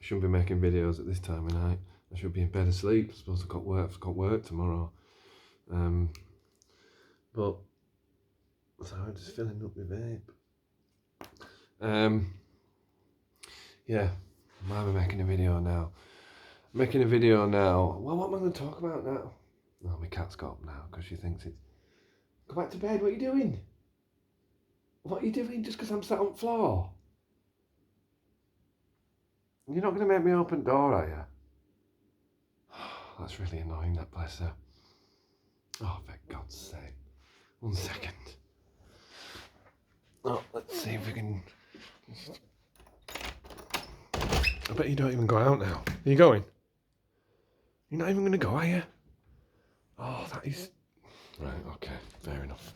shouldn't be making videos at this time of night. I should be in bed asleep. I suppose I've got work tomorrow. But so I'm just filling up my vape. Yeah, why am I making a video now? I'm making a video now. Well, what am I going to talk about now? Oh, my cat's got up now because she thinks it's... Go back to bed, what are you doing? What are you doing just because I'm sat on the floor? You're not going to make me open the door, are you? That's really annoying, that, bless her. Oh, for God's sake. 1 second. Oh, let's see if we can... I bet you don't even go out now. Are you going? You're not even going to go, are you? Oh, that is... Right, okay, fair enough.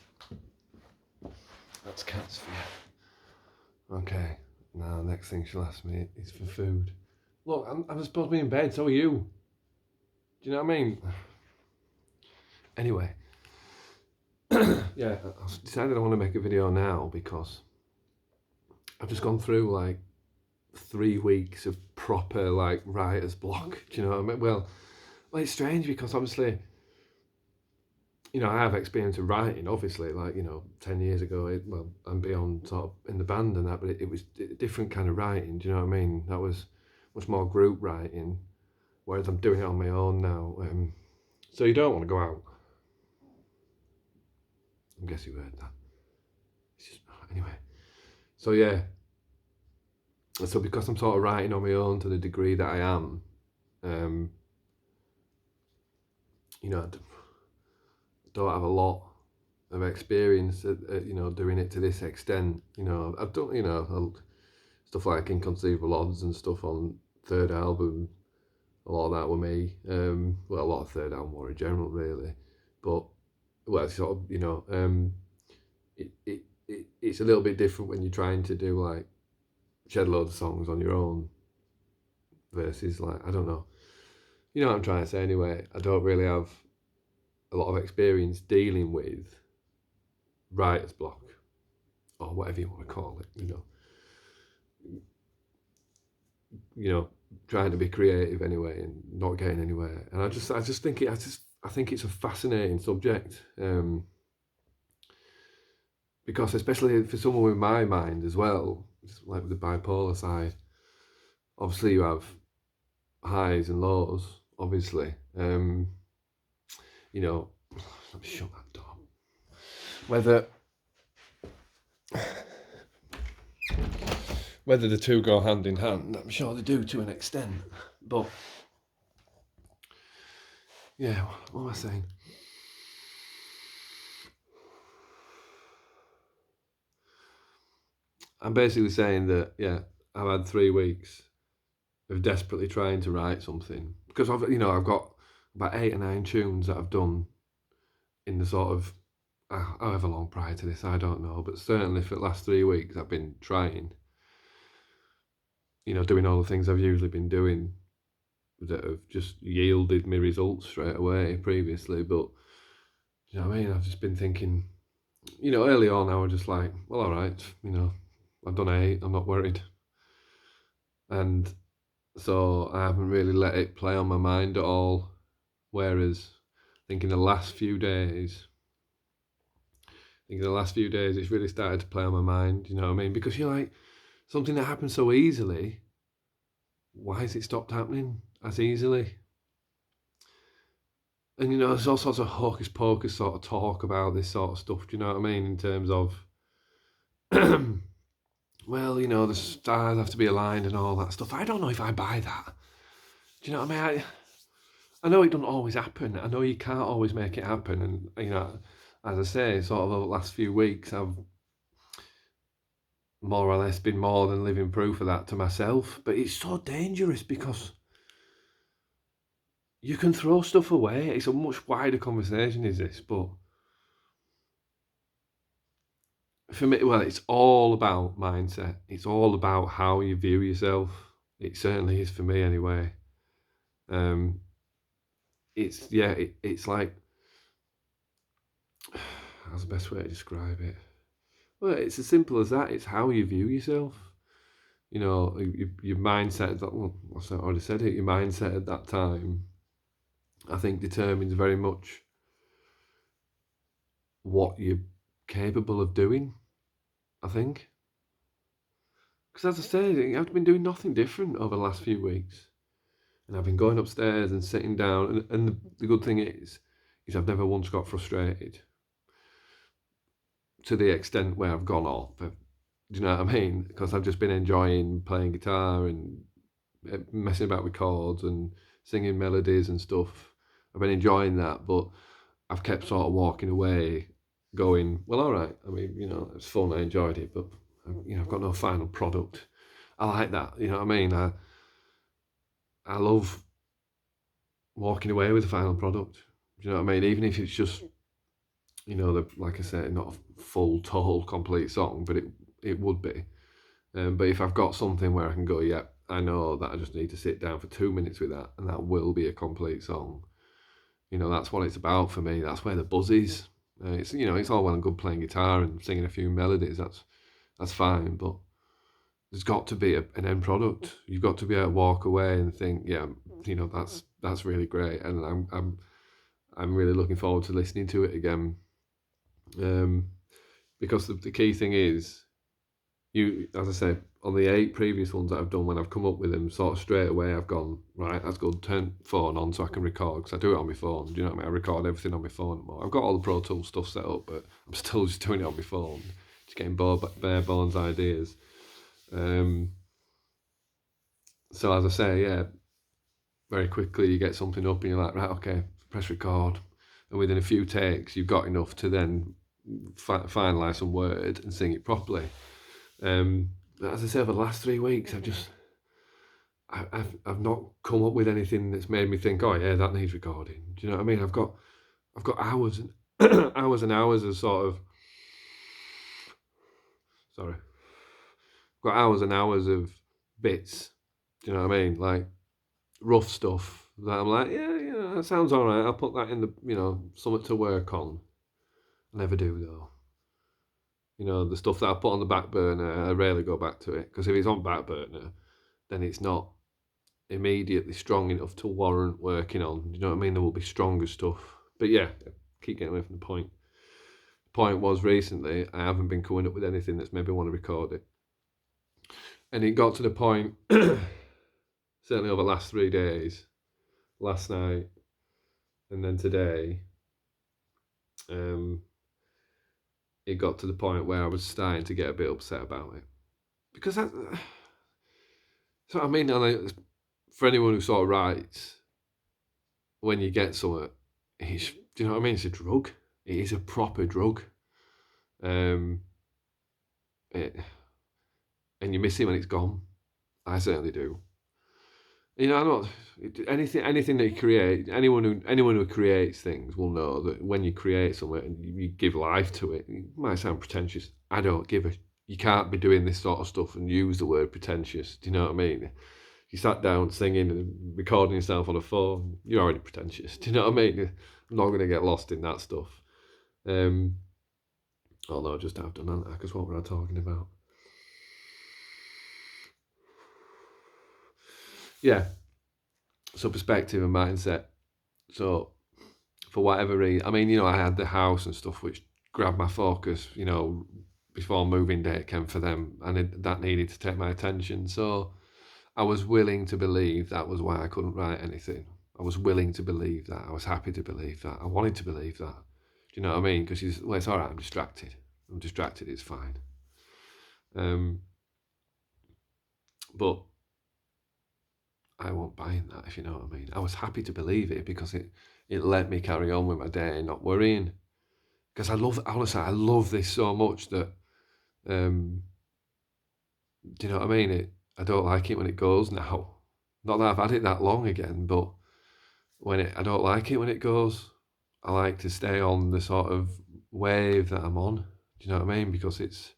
That's cats for you. Okay, now next thing she'll ask me is for food. Look, I'm supposed to be in bed, so are you. Do you know what I mean? Anyway. Yeah, I've decided I want to make a video now because I've just gone through like 3 weeks of proper like writer's block. Do you know what I mean? Well, it's strange because obviously, you know, I have experience of writing, obviously, like, you know, 10 years ago, and beyond, sort of in the band and that, but it was a different kind of writing, do you know what I mean? That was much more group writing, whereas I'm doing it on my own now. So you don't want to go out. I guess you heard that. It's just, anyway. So yeah. So because I'm sort of writing on my own to the degree that I am, you know, don't have a lot of experience at you know, doing it to this extent. You know, I've done, you know, stuff like Inconceivable Odds and stuff on third album. A lot of that were me. Well, a lot of third album were in general, really. But, well, it's sort of, you know, it's a little bit different when you're trying to do, like, shed loads of songs on your own versus, like, I don't know. You know what I'm trying to say anyway. I don't really have a lot of experience dealing with writer's block, or whatever you want to call it, you know, trying to be creative anyway and not getting anywhere. And I think it's a fascinating subject, because especially for someone with my mind as well, like with the bipolar side, obviously you have highs and lows, obviously. You know, let me shut that door. Whether the two go hand in hand, I'm sure they do to an extent. But yeah, what am I saying? I'm basically saying that, yeah, I've had 3 weeks of desperately trying to write something because I've got about 8 or 9 tunes that I've done in the sort of however long prior to this, I don't know, but certainly for the last 3 weeks I've been trying, you know, doing all the things I've usually been doing that have just yielded me results straight away previously. But you know what I mean, I've just been thinking, you know, early on I was just like, well, all right, you know, I've done 8, I'm not worried. And so I haven't really let it play on my mind at all. Whereas I think in the last few days, it's really started to play on my mind, you know what I mean? Because you're like, something that happens so easily, why has it stopped happening as easily? And you know, there's all sorts of hocus pocus sort of talk about this sort of stuff, do you know what I mean? In terms of, well, you know, the stars have to be aligned and all that stuff. I don't know if I buy that. Do you know what I mean? I know it doesn't always happen. I know you can't always make it happen. And, you know, as I say, sort of the last few weeks, I've more or less been more than living proof of that to myself. But it's so dangerous because you can throw stuff away. It's a much wider conversation, is this? But for me, well, it's all about mindset. It's all about how you view yourself. It certainly is for me anyway. It's like, how's the best way to describe it? Well, it's as simple as that. It's how you view yourself. your mindset, I already said it, your mindset at that time, I think determines very much what you're capable of doing, I think. Because as I say, I've been doing nothing different over the last few weeks. And I've been going upstairs and sitting down. And the good thing is I've never once got frustrated to the extent where I've gone off. Do you know what I mean? Because I've just been enjoying playing guitar and messing about with chords and singing melodies and stuff. I've been enjoying that, but I've kept sort of walking away going, well, all right. I mean, it's fun. I enjoyed it, but, I've got no final product. I like that. You know what I mean? I love walking away with the final product. Do you know what I mean? Even if it's just, like I said, not a full, total, complete song, but it would be. But if I've got something where I can go, yeah, I know that I just need to sit down for 2 minutes with that, and that will be a complete song. That's what it's about for me. That's where the buzz is. It's all well and good playing guitar and singing a few melodies. That's fine, but there's got to be an end product. You've got to be able to walk away and think, yeah, that's really great, and I'm really looking forward to listening to it again. Because the key thing is, as I said, on the 8 previous ones that I've done, when I've come up with them, sort of straight away I've gone, right, that's good, turn phone on so I can record, because I do it on my phone, do you know what I mean? I record everything on my phone. I've got all the Pro Tools stuff set up, but I'm still just doing it on my phone, just getting bare bones ideas. So as I say, yeah, very quickly you get something up and you're like, right, okay, press record, and within a few takes you've got enough to then finalise some word and sing it properly. As I say, over the last 3 weeks, I've not come up with anything that's made me think, oh yeah, that needs recording. Do you know what I mean? I've got hours and hours and hours of sort of, sorry, I've got hours and hours of bits. Do you know what I mean? Like rough stuff that I'm like, yeah, that sounds all right. I'll put that in the, something to work on. I never do though. The stuff that I put on the back burner, I rarely go back to it, because if it's on back burner, then it's not immediately strong enough to warrant working on. You know what I mean? There will be stronger stuff. But yeah, keep getting away from the point. The point was, recently I haven't been coming up with anything that's made me want to record it. And it got to the point, certainly over the last 3 days, last night and then today, it got to the point where I was starting to get a bit upset about it. Because so I mean, for anyone who sort of writes, when you get something, do you know what I mean? It's a drug. It is a proper drug. And you miss it when it's gone. I certainly do. I'm not anything that you create. Anyone who creates things will know that when you create something and you give life to it, it might sound pretentious. I don't give a. You can't be doing this sort of stuff and use the word pretentious. Do you know what I mean? You sat down singing and recording yourself on a phone, you're already pretentious. Do you know what I mean? I'm not going to get lost in that stuff. Although I just have done that, because what were I talking about? Yeah. So perspective and mindset. So for whatever reason, I mean, I had the house and stuff which grabbed my focus, before moving day came for them, and that needed to take my attention. So I was willing to believe that was why I couldn't write anything. I was willing to believe that. I was happy to believe that. I wanted to believe that. Do you know what I mean? Because it's all right, I'm distracted. It's fine. But I won't buy in that, if you know what I mean. I was happy to believe it because it let me carry on with my day, not worrying. Because I love this so much that, do you know what I mean? I don't like it when it goes now. Not that I've had it that long again, but I don't like it when it goes. I like to stay on the sort of wave that I'm on. Do you know what I mean? Because it's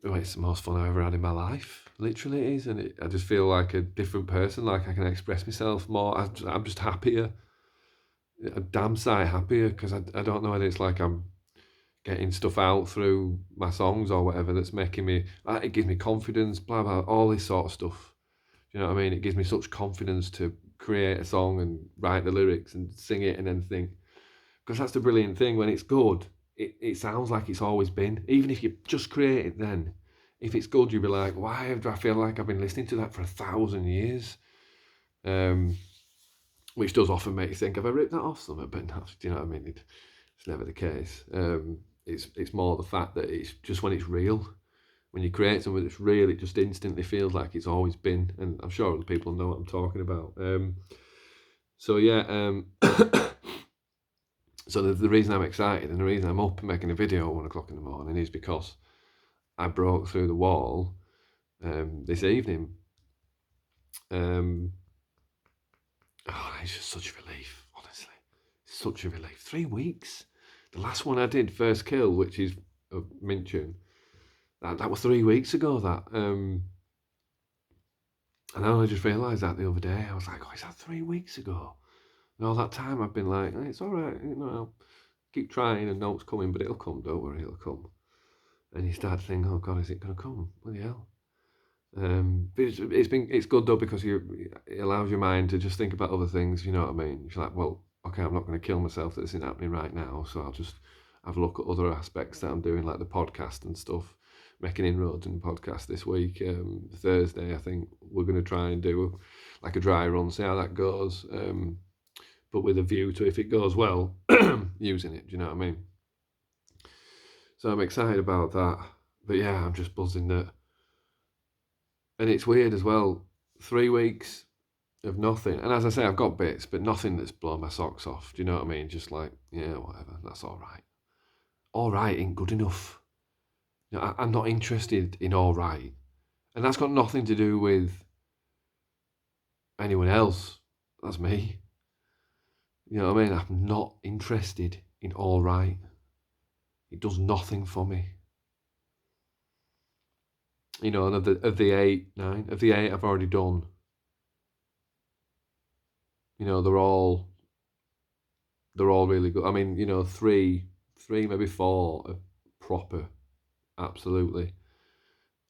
the most fun I've ever had in my life. Literally it is. And I just feel like a different person. Like I can express myself more. I'm just happier. A damn sight happier, because I don't know whether it's like I'm getting stuff out through my songs or whatever that's making me, it gives me confidence, blah, blah, all this sort of stuff. You know what I mean? It gives me such confidence to create a song and write the lyrics and sing it and then think, because that's the brilliant thing, when it's good, it sounds like it's always been. Even if you just create it then, if it's good, you'll be like, why do I feel like I've been listening to that for 1,000 years? Which does often make you think, have I ripped that off something? But no, do you know what I mean? It's never the case. It's more the fact that it's just when it's real. When you create something that's real, it just instantly feels like it's always been. And I'm sure other people know what I'm talking about. So the reason I'm excited and the reason I'm up and making a video at 1 o'clock in the morning is because I broke through the wall this evening. It's just such a relief, honestly. Such a relief. 3 weeks. The last one I did, First Kill, which is a mint tune, that was 3 weeks ago, that. And then I just realised that the other day. I was like, oh, is that 3 weeks ago? And all that time I've been like, it's all right, you know, I'll keep trying and know it's coming, but it'll come, don't worry, it'll come. And you start to think, oh God, is it going to come? Bloody hell. But it's good though, because it allows your mind to just think about other things, you know what I mean? You're like, well, okay, I'm not going to kill myself that this isn't happening right now, so I'll just have a look at other aspects that I'm doing, like the podcast and stuff, making inroads in the podcast this week. Thursday, I think we're going to try and do like a dry run, see how that goes, but with a view to, if it goes well, using it, do you know what I mean? So I'm excited about that, but yeah, I'm just buzzing that. And it's weird as well, 3 weeks of nothing. And as I say, I've got bits, but nothing that's blown my socks off. Do you know what I mean? Just like, yeah, whatever, that's all right. All right ain't good enough. You know, I'm not interested in all right. And that's got nothing to do with anyone else. That's me. You know what I mean? I'm not interested in all right. It does nothing for me. You know, and of the 8 I've already done. You know, they're all really good. I mean, you know, 3, maybe 4 are proper, absolutely.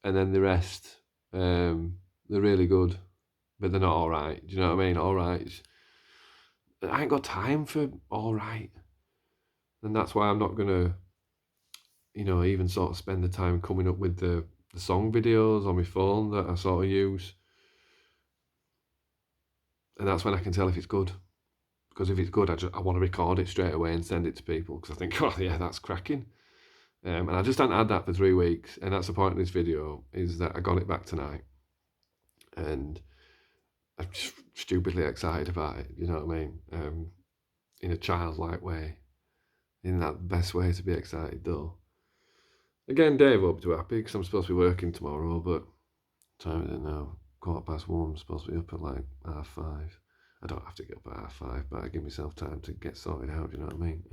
And then the rest, they're really good, but they're not all right. Do you know what I mean? All right. I ain't got time for all right. And that's why I'm not going to, you know, even sort of spend the time coming up with the song videos on my phone that I sort of use. And that's when I can tell if it's good. Because if it's good, I want to record it straight away and send it to people, because I think, oh yeah, that's cracking. And I just hadn't had that for 3 weeks. And that's the point of this video, is that I got it back tonight. And I'm just stupidly excited about it, you know what I mean? In a childlike way. In that best way to be excited though. Again, Dave won't be too happy because I'm supposed to be working tomorrow, but time is it now? 1:15. I'm supposed to be up at like 5:30. I don't have to get up at 5:30, but I give myself time to get sorted out, you know what I mean?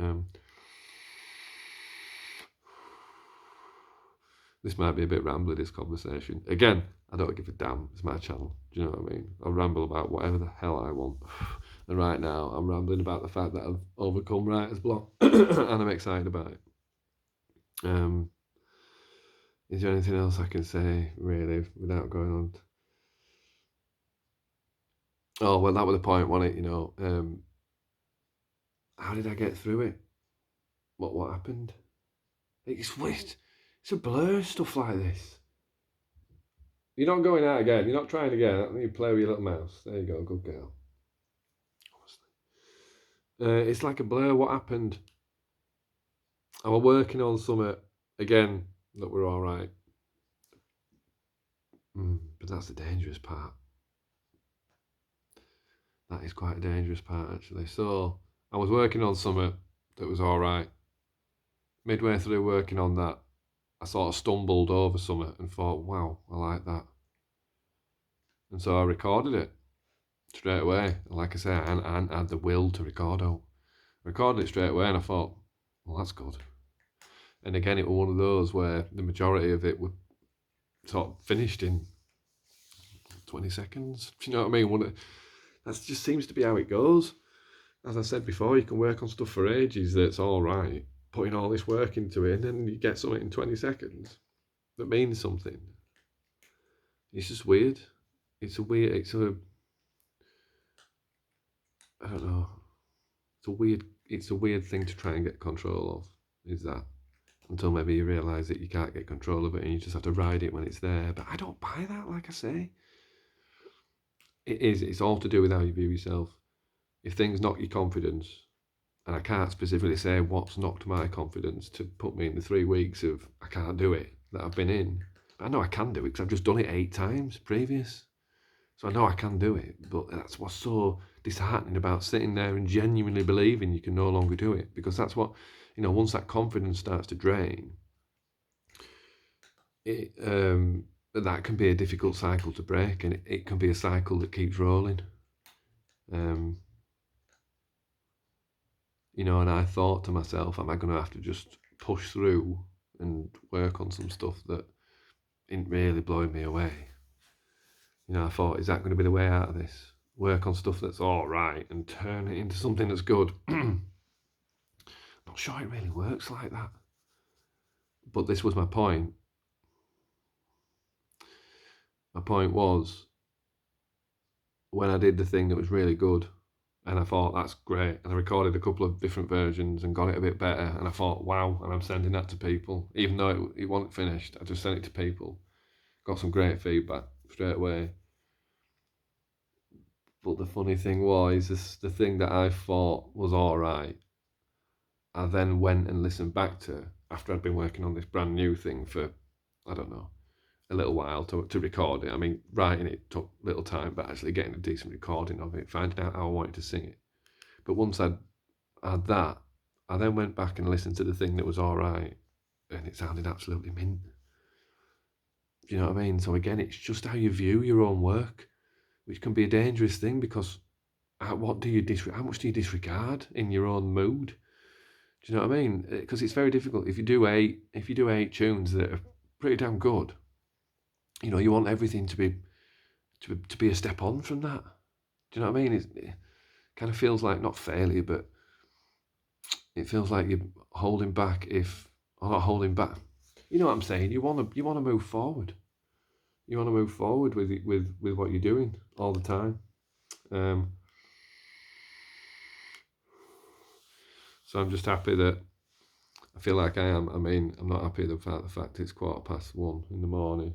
This might be a bit rambly, this conversation. Again, I don't give a damn. It's my channel. Do you know what I mean? I'll ramble about whatever the hell I want. And right now, I'm rambling about the fact that I've overcome writer's block. And I'm excited about it. Is there anything else I can say, really, without going on? Oh, well, that was the point, wasn't it? You know, how did I get through it? What happened? It's a blur, stuff like this. You're not going out again. You're not trying again. You play with your little mouse. There you go, good girl. It's like a blur. What happened? I was working on something again that were all right. But that's the dangerous part. That is quite a dangerous part, actually. So I was working on something that was all right. Midway through working on that, I sort of stumbled over something and thought, wow, I like that. And so I recorded it straight away. And like I say, I had the will to record out. I recorded it straight away and I thought, well, that's good. And again, it was one of those where the majority of it were sort of finished in 20 seconds. Do you know what I mean? That just seems to be how it goes. As I said before, you can work on stuff for ages that's all right, putting all this work into it, and then you get something in 20 seconds that means something. It's just weird. I don't know. It's a weird thing to try and get control of, is that. Until maybe you realise that you can't get control of it and you just have to ride it when it's there. But I don't buy that, like I say. It's all to do with how you view yourself. If things knock your confidence, and I can't specifically say what's knocked my confidence to put me in the 3 weeks of I can't do it that I've been in. I know I can do it because I've just done it 8 times previous. So I know I can do it, but that's what's so disheartening about sitting there and genuinely believing you can no longer do it, because that's what, once that confidence starts to drain, that can be a difficult cycle to break, and it can be a cycle that keeps rolling. And I thought to myself, am I going to have to just push through and work on some stuff that isn't really blowing me away? I thought, is that going to be the way out of this? Work on stuff that's all right and turn it into something that's good. Not sure it really works like that. But this was my point. My point was, when I did the thing that was really good, and I thought, that's great, and I recorded a couple of different versions and got it a bit better, and I thought, wow, and I'm sending that to people. Even though it wasn't finished, I just sent it to people. Got some great feedback straight away. But the funny thing was, the thing that I thought was all right, I then went and listened back to, after I'd been working on this brand new thing for, I don't know, a little while to record it. I mean, writing it took little time, but actually getting a decent recording of it, finding out how I wanted to sing it. But once I'd had that, I then went back and listened to the thing that was all right, and it sounded absolutely mint. Do you know what I mean? So again, it's just how you view your own work, which can be a dangerous thing, because how much do you disregard in your own mood? Do you know what I mean? Because it's very difficult. If you do 8 tunes that are pretty damn good, you want everything to be a step on from that. Do you know what I mean? It kind of feels like, not failure, but it feels like you're holding back, or not holding back. You know what I'm saying? You want to move forward. You want to move forward with what you're doing all the time. So I'm just happy that I feel like I am. I mean, I'm not happy about the fact it's 1:15 in the morning.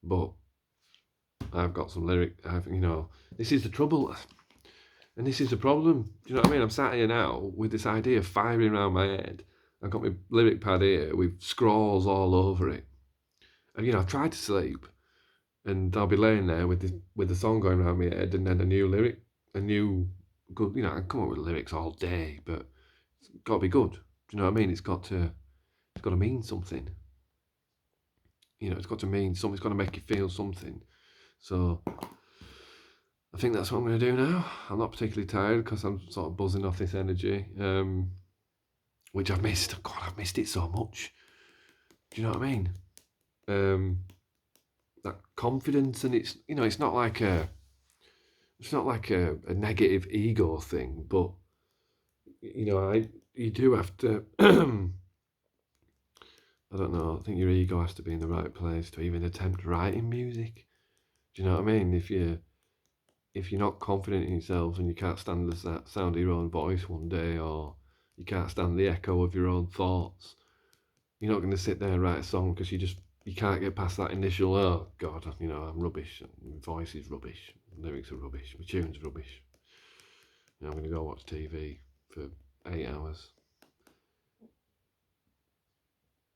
But I've got some lyric. This is the trouble, and this is the problem. Do you know what I mean? I'm sat here now with this idea firing around my head. I've got my lyric pad here with scrawls all over it, and I've tried to sleep, and I'll be laying there with the song going around my head, and then a new good. I can come up with lyrics all day, but it's got to be good. Do you know what I mean? It's got to mean something. It's got to mean something. It's got to make you feel something. So I think that's what I'm going to do now. I'm not particularly tired because I'm sort of buzzing off this energy, which I've missed. God, I've missed it so much. Do you know what I mean? That confidence, and it's not like a negative ego thing, but you do have to. I don't know. I think your ego has to be in the right place to even attempt writing music. Do you know what I mean? If you're not confident in yourself and you can't stand the sound of your own voice one day, or you can't stand the echo of your own thoughts, you're not going to sit there and write a song because you can't get past that initial, oh God, I'm rubbish, my voice is rubbish, lyrics are rubbish, my tune's rubbish. I'm going to go watch TV for 8 hours.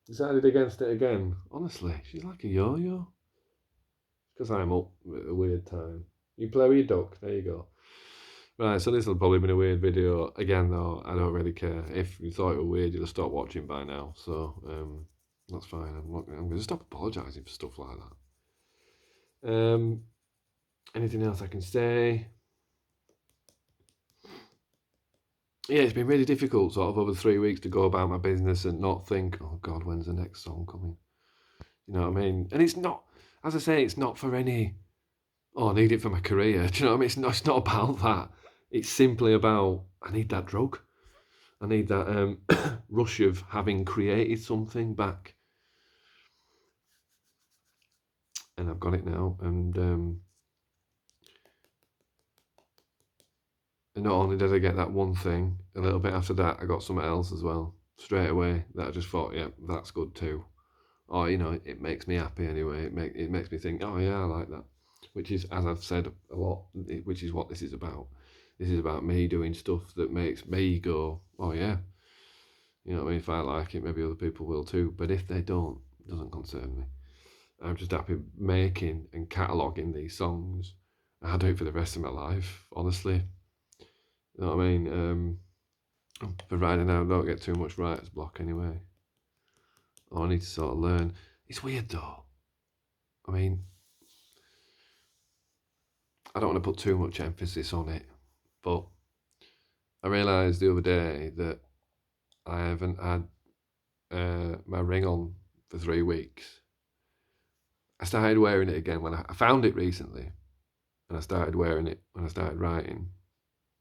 Decided against it again. Honestly, she's like a yo-yo. Because I'm up at a weird time. You play with your duck. There you go. Right, so this will probably be a weird video. Again, though, I don't really care. If you thought it was weird, you'd have stopped watching by now. So, that's fine. I'm going to stop apologising for stuff like that. Anything else I can say? Yeah, it's been really difficult sort of over 3 weeks to go about my business and not think, oh God, when's the next song coming? You know what I mean? And it's not, as I say, it's not for any, oh, I need it for my career. Do you know what I mean? It's not about that. It's simply about, I need that drug. I need that rush of having created something back. And I've got it now. And not only did I get that one thing, a little bit after that, I got something else as well. Straight away, that I just thought, yeah, that's good too. Or, it makes me happy anyway. It makes me think, oh yeah, I like that. Which is, as I've said a lot, which is what this is about. This is about me doing stuff that makes me go, oh yeah. You know what I mean? If I like it, maybe other people will too. But if they don't, it doesn't concern me. I'm just happy making and cataloguing these songs. I'll do it for the rest of my life, honestly. You know what I mean? Providing I don't get too much writer's block anyway. I need to sort of learn. It's weird though. I mean, I don't want to put too much emphasis on it, but I realised the other day that I haven't had my ring on for 3 weeks. I started wearing it again when I found it recently, and I started wearing it when I started writing.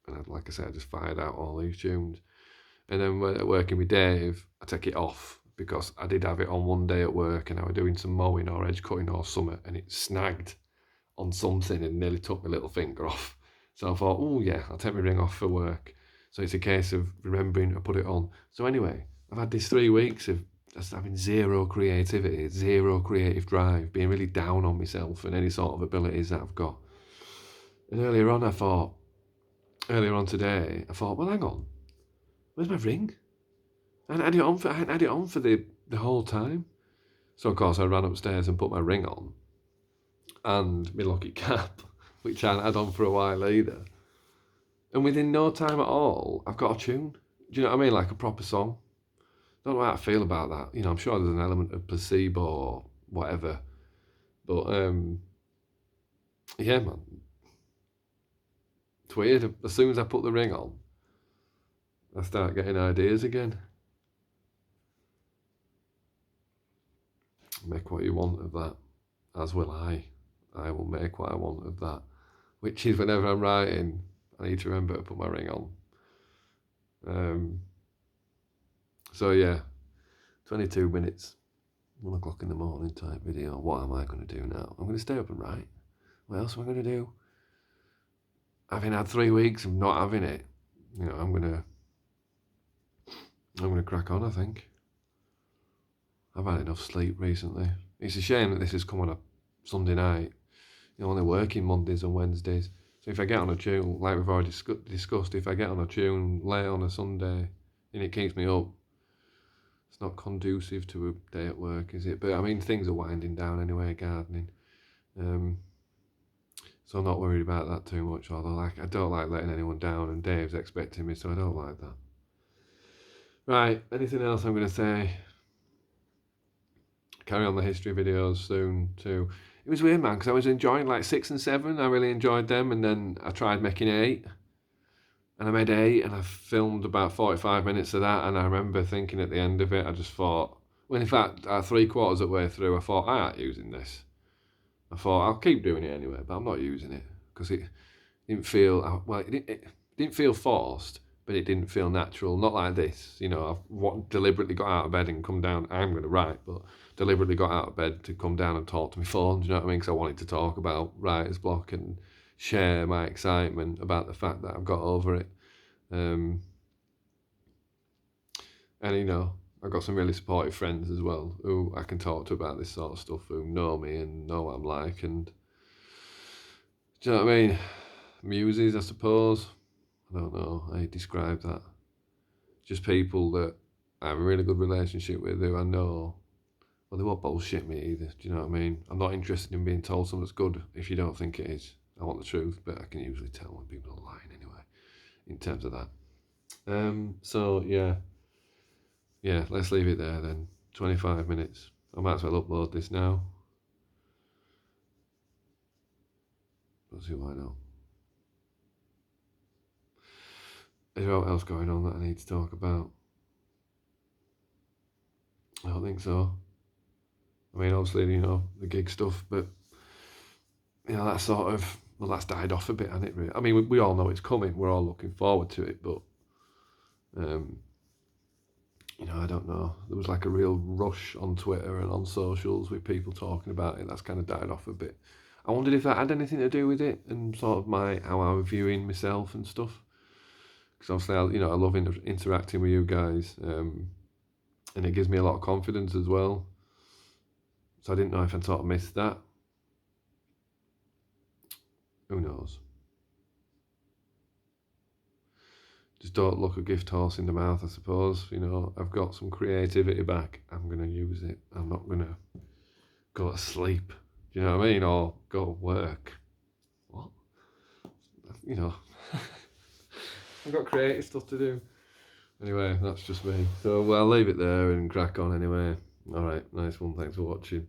And like I said, I just fired out all these tunes. And then when working with Dave, I take it off because I did have it on one day at work and I was doing some mowing or edge cutting or something, and it snagged on something and nearly took my little finger off. So I thought, oh yeah, I'll take my ring off for work. So it's a case of remembering to put it on. So anyway, I've had this 3 weeks of just having zero creativity, zero creative drive, being really down on myself and any sort of abilities that I've got. And earlier on today, I thought, well, hang on, where's my ring? I hadn't had it on for the whole time. So of course I ran upstairs and put my ring on and my lucky cap, which I hadn't had on for a while either. And within no time at all, I've got a tune. Do you know what I mean? Like a proper song. Don't know how I feel about that. I'm sure there's an element of placebo or whatever. But yeah, man. It's weird. As soon as I put the ring on, I start getting ideas again. Make what you want of that, as will I. I will make what I want of that. Which is whenever I'm writing, I need to remember to put my ring on. So yeah, 22 minutes, 1 o'clock in the morning type video. What am I going to do now? I'm going to stay up and write. What else am I going to do? Having had 3 weeks of not having it, I'm going to crack on, I think. I've had enough sleep recently. It's a shame that this has come on a Sunday night. Only working Mondays and Wednesdays. So if I get on a tune, like we've already discussed, if I get on a tune late on a Sunday and it keeps me up, it's not conducive to a day at work, is it? But I mean, things are winding down anyway, gardening. So I'm not worried about that too much, although I don't like letting anyone down, and Dave's expecting me, so I don't like that. Right, anything else I'm going to say? Carry on the history videos soon too. It was weird, man, because I was enjoying like 6 and 7. I really enjoyed them, and then I tried making 8, and I made 8, and I filmed about 45 minutes of that. And I remember thinking at the end of it, I just thought, well, in fact, 3/4 of the way through, I thought, I ain't using this. I thought I'll keep doing it anyway, but I'm not using it because it didn't feel it didn't feel forced, but it didn't feel natural. Not like this, I've deliberately got out of bed and come down. I'm going to write, but deliberately got out of bed to come down and talk to my phone. Do you know what I mean? Because I wanted to talk about writer's block and share my excitement about the fact that I've got over it. And I've got some really supportive friends as well who I can talk to about this sort of stuff, who know me and know what I'm like. And do you know what I mean? Muses, I suppose. I don't know how you describe that. Just people that I have a really good relationship with, who I know. Well, they won't bullshit me either. Do you know what I mean? I'm not interested in being told something's good if you don't think it is. I want the truth, but I can usually tell when people are lying anyway, in terms of that. So yeah, let's leave it there then. 25 minutes. I might as well upload this now. Let's see why not. Is there anything else going on that I need to talk about? I don't think so. I mean, obviously, the gig stuff, but, that sort of well, that's died off a bit, hasn't it? Really? I mean, we all know it's coming. We're all looking forward to it, but you know, I don't know. There was like a real rush on Twitter and on socials with people talking about it. That's kind of died off a bit. I wondered if that had anything to do with it and sort of how I was viewing myself and stuff. Because obviously, I love interacting with you guys, and it gives me a lot of confidence as well. So I didn't know if I'd sort of missed that. Who knows? Just don't look a gift horse in the mouth, I suppose. You know, I've got some creativity back. I'm going to use it. I'm not going to go to sleep. Do you know what I mean? Or go to work. What? You know, I've got creative stuff to do. Anyway, that's just me. So I'll leave it there and crack on anyway. All right, nice one. Thanks for watching.